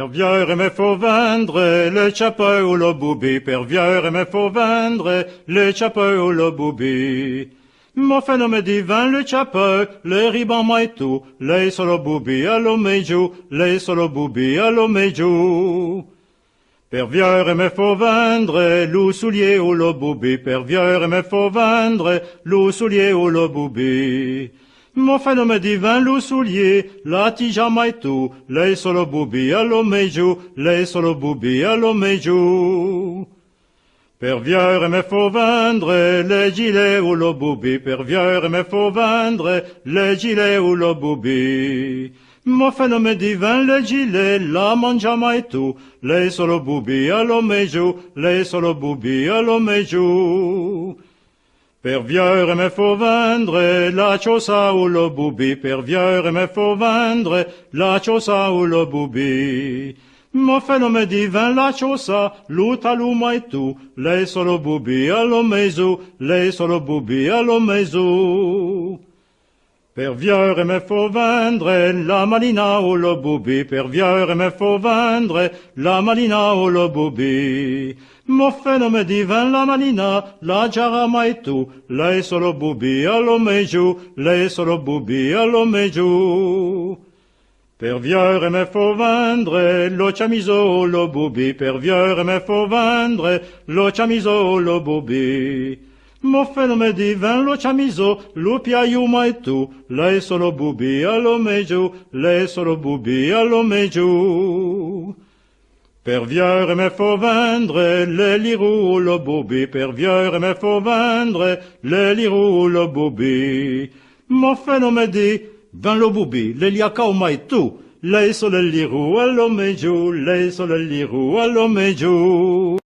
Per viere me faut vendre le chapeau ou le boubi, per viere me faut vendre le chapeau ou le boubi. Mon phénomène divin le chapeau, le riban mai tout, lei solo boubi allo megiù, lei solo boubi allo megiù. Per viere me faut vendre lo soulier ou le boubi, per viere me faut vendre lo soulier ou le boubi. Mon phénomène divin lo soulier, la tige mai tu, lei solo boubi allo megiù, lei solo boubi allo megiù. Per viere me faut vendre le gilet ou le boubi, per viere me faut vendre le gilet ou le boubi. Mon phénomène divin le gilet, la mangia mai tu, lei solo boubi allo megiù, lei solo boubi allo megiù. Per viere me faut vendre la ciosa ou le boubi, per viere me faut vendre la ciosa ou le boubi. Mon phénomène divin la ciosa, l'utalu mai tu, lei solo boubi allo mezu, lei solo boubi allo mezu. Per viere me faut vendre la malina ou le boubi, per viere me faut vendre la malina ou le boubi. Mon phénomène divin la malina, la giara mai tu, lei solo boubi allo megiù, lei solo boubi allo megiù. Per viere me faut vendre lo chamiso ou le boubi, per viere me faut vendre lo chamiso ou le boubi. Mon phénomène divin lo chamiso, lo piaio mai tu, lei solo boubi allo megiù, lei solo boubi allo megiù. Per viere me faut vendre le lirou ou le boubi, per viere me faut vendre le lirou ou le boubi. Mon phénomène divin lo boubi, le liacao mai tu, lei solo lirou allo megiù, lei solo lirou allo megiù.